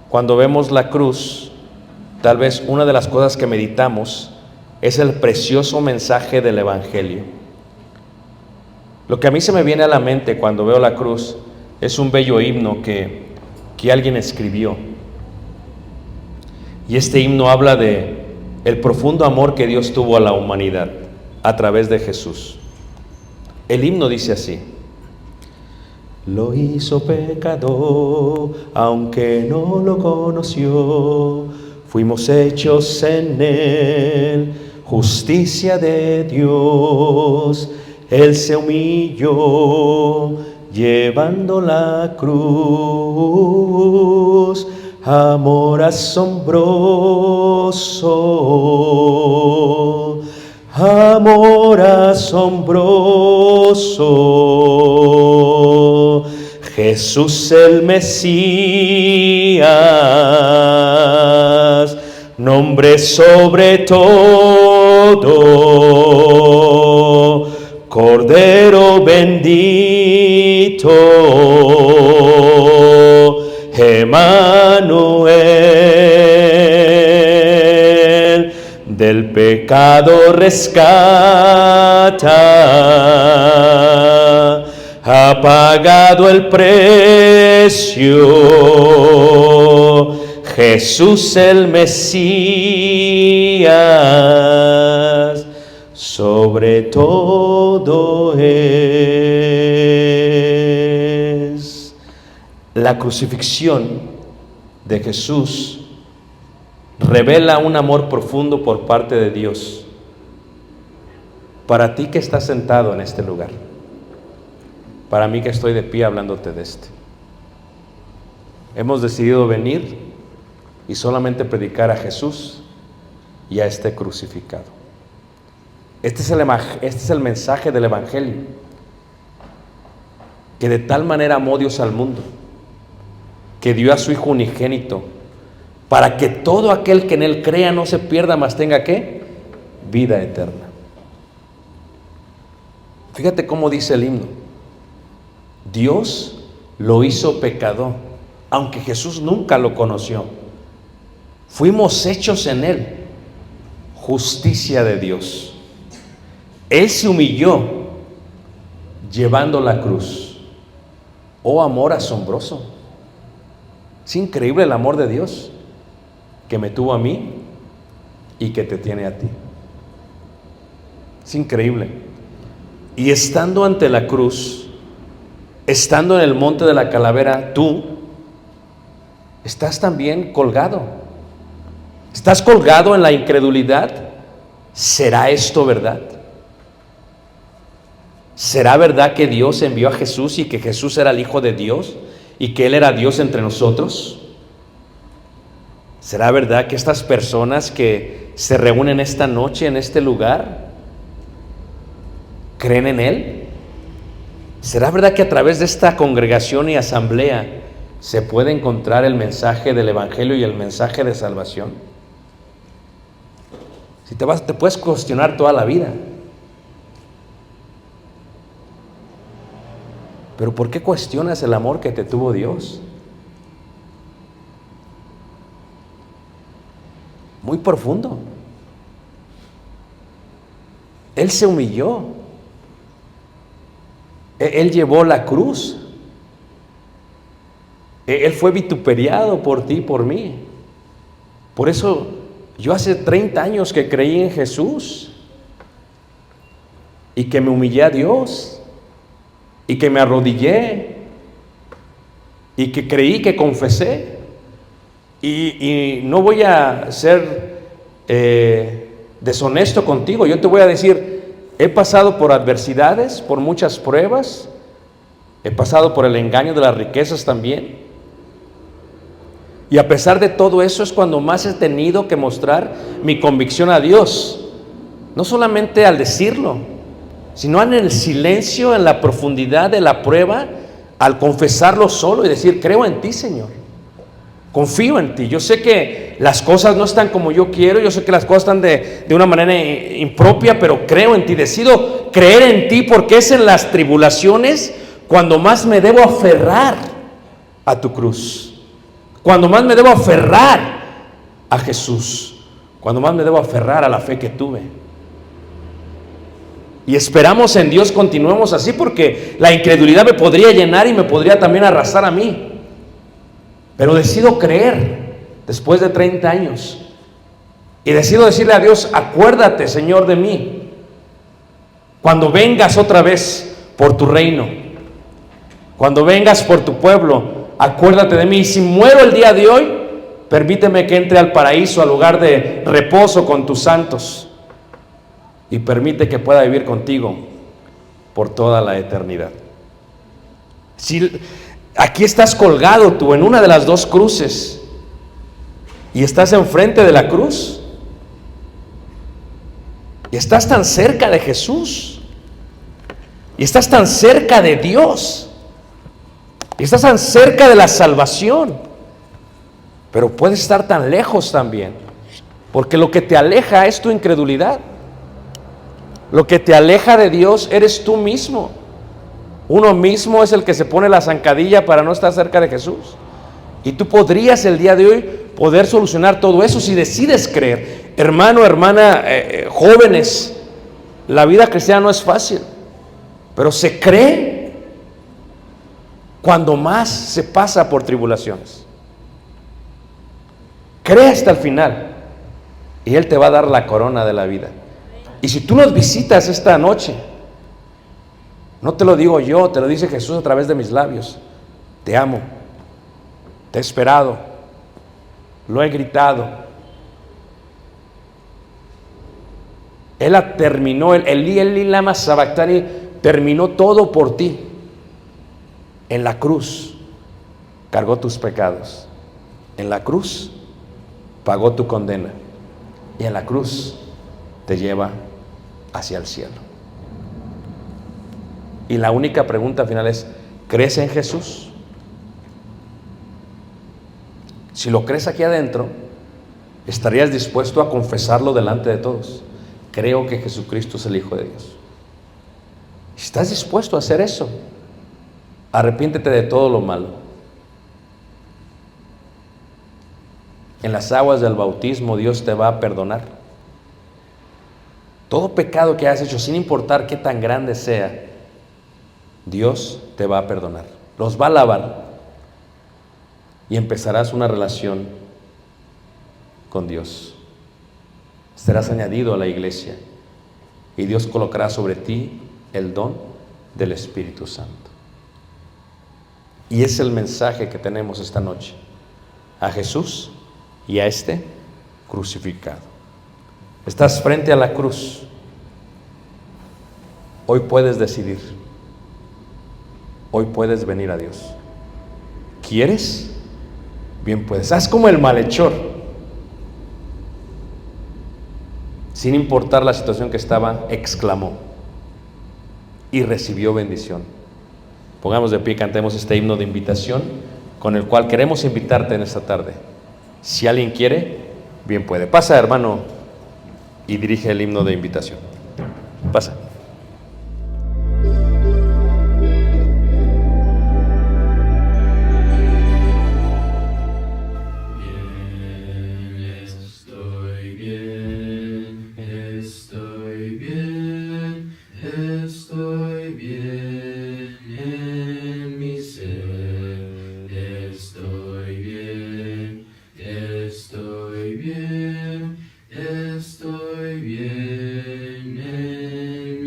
Cuando vemos la cruz, tal vez una de las cosas que meditamos es el precioso mensaje del Evangelio. Lo que a mí se me viene a la mente cuando veo la cruz es un bello himno que alguien escribió. Y este himno habla de el profundo amor que Dios tuvo a la humanidad a través de Jesús. El himno dice así: lo hizo pecador, aunque no lo conoció, fuimos hechos en él, justicia de Dios. Él se humilló, llevando la cruz, amor asombroso, amor asombroso. Jesús el Mesías, nombre sobre todo, Cordero bendito, Emmanuel, del pecado rescata, ha pagado el precio, Jesús el Mesías, sobre todo es. La crucifixión de Jesús revela un amor profundo por parte de Dios para ti que estás sentado en este lugar, para mí que estoy de pie hablándote de este. Hemos decidido venir y solamente predicar a Jesús y a este crucificado. Este es el mensaje del Evangelio, que de tal manera amó Dios al mundo, que dio a su Hijo unigénito, para que todo aquel que en Él crea no se pierda, mas tenga ¿qué? Vida eterna. Fíjate cómo dice el himno: Dios lo hizo pecador, aunque Jesús nunca lo conoció. Fuimos hechos en Él, justicia de Dios. Él se humilló llevando la cruz. Oh, amor asombroso. Es increíble el amor de Dios, que me tuvo a mí y que te tiene a ti. Es increíble. Y estando ante la cruz, estando en el monte de la calavera, tú estás también colgado. ¿Estás colgado en la incredulidad? ¿Será esto verdad? ¿Será verdad que Dios envió a Jesús y que Jesús era el Hijo de Dios y que Él era Dios entre nosotros? ¿Será verdad que estas personas que se reúnen esta noche en este lugar creen en Él? ¿Será verdad que a través de esta congregación y asamblea se puede encontrar el mensaje del Evangelio y el mensaje de salvación? Si te puedes cuestionar toda la vida. Pero ¿por qué cuestionas el amor que te tuvo Dios? Muy profundo. Él se humilló. Él llevó la cruz. Él fue vituperiado por ti y por mí. Por eso yo hace 30 años que creí en Jesús y que me humillé a Dios y que me arrodillé y que creí, que confesé. Y no voy a ser deshonesto contigo. Yo te voy a decir, he pasado por adversidades, por muchas pruebas, he pasado por el engaño de las riquezas también. Y a pesar de todo eso es cuando más he tenido que mostrar mi convicción a Dios. No solamente al decirlo, sino en el silencio, en la profundidad de la prueba, al confesarlo solo y decir, creo en ti, Señor. Confío en ti. Yo sé que las cosas no están como yo quiero, yo sé que las cosas están de una manera impropia, pero creo en ti. Decido creer en ti porque es en las tribulaciones cuando más me debo aferrar a tu cruz. Cuando más me debo aferrar a Jesús. cuando más me debo aferrar a la fe que tuve. Y esperamos en Dios, continuemos así, porque la incredulidad me podría llenar y me podría también arrasar a mí. Pero decido creer después de 30 años. Y decido decirle a Dios, acuérdate, Señor, de mí cuando vengas otra vez por tu reino, cuando vengas por tu pueblo, acuérdate de mí. Y si muero el día de hoy, permíteme que entre al paraíso, al lugar de reposo con tus santos, y permite que pueda vivir contigo por toda la eternidad. Si aquí estás colgado tú en una de las dos cruces y estás enfrente de la cruz y estás tan cerca de Jesús y estás tan cerca de Dios y estás tan cerca de la salvación, pero puedes estar tan lejos también, porque lo que te aleja es tu incredulidad. Lo que te aleja de Dios eres tú mismo. Uno mismo es el que se pone la zancadilla para no estar cerca de Jesús. Y tú podrías el día de hoy poder solucionar todo eso si decides creer. Hermano, hermana, jóvenes, la vida cristiana no es fácil, pero se cree cuando más se pasa por tribulaciones. Cree hasta el final y Él te va a dar la corona de la vida. Y si tú nos visitas esta noche, no te lo digo yo, te lo dice Jesús a través de mis labios. Te amo, te he esperado, lo he gritado. Él terminó, el Eli lama sabactani, terminó todo por ti. En la cruz cargó tus pecados, en la cruz pagó tu condena y en la cruz te lleva hacia el cielo. Y la única pregunta final es, ¿crees en Jesús? Si lo crees aquí adentro, ¿estarías dispuesto a confesarlo delante de todos? Creo que Jesucristo es el Hijo de Dios. Si estás dispuesto a hacer eso, arrepiéntete de todo lo malo. En las aguas del bautismo Dios te va a perdonar. Todo pecado que hayas hecho, sin importar qué tan grande sea, Dios te va a perdonar. Los va a lavar y empezarás una relación con Dios. Serás añadido a la iglesia y Dios colocará sobre ti el don del Espíritu Santo. Y es el mensaje que tenemos esta noche: a Jesús y a este crucificado. Estás frente a la cruz. Hoy puedes decidir. Hoy puedes venir a Dios. ¿Quieres? Bien puedes. Haz como el malhechor. Sin importar la situación que estaba, exclamó y recibió bendición. Pongamos de pie, cantemos este himno de invitación con el cual queremos invitarte en esta tarde. Si alguien quiere, bien puede. Pasa, hermano, y dirige el himno de invitación. Pasa. Estoy bien, estoy bien, estoy bien en mi ser. Estoy bien, estoy bien, estoy bien en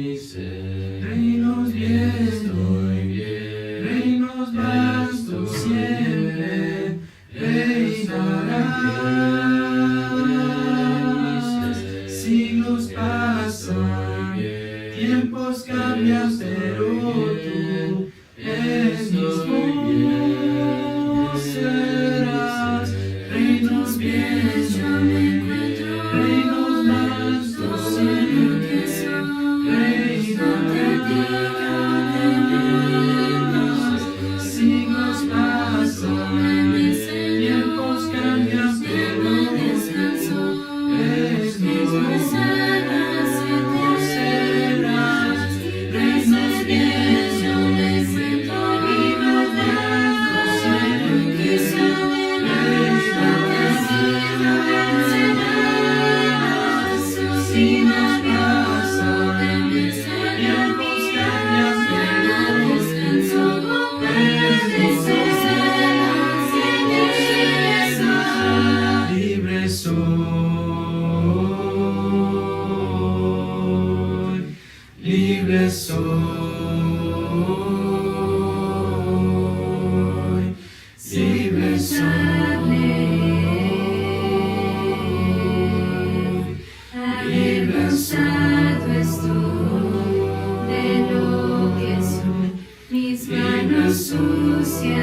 manos sucias.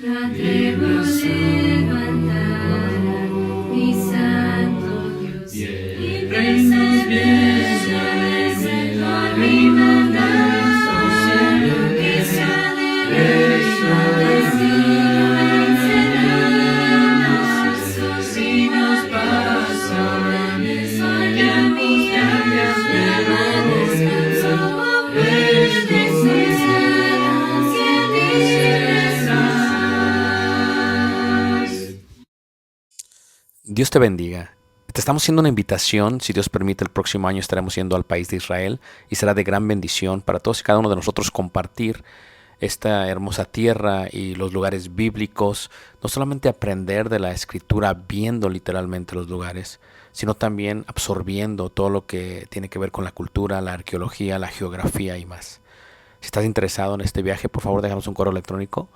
La debemos levantar, mi santo Dios, y presos bien sobre la libertad, Señor, que sale reino destino venceremos, si nos pasa, fallamos cambios, pero descanso, verdes serás, que dices. Dios te bendiga. Te estamos haciendo una invitación, si Dios permite, el próximo año estaremos yendo al país de Israel y será de gran bendición para todos y cada uno de nosotros compartir esta hermosa tierra y los lugares bíblicos, no solamente aprender de la escritura viendo literalmente los lugares, sino también absorbiendo todo lo que tiene que ver con la cultura, la arqueología, la geografía y más. Si estás interesado en este viaje, por favor déjanos un correo electrónico,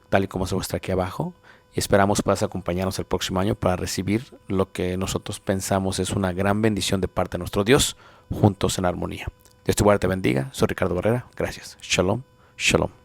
tal y como se muestra aquí abajo, y esperamos puedas acompañarnos el próximo año para recibir lo que nosotros pensamos es una gran bendición de parte de nuestro Dios, juntos en armonía. Dios te guarde, te bendiga. Soy Ricardo Barrera. Gracias. Shalom. Shalom.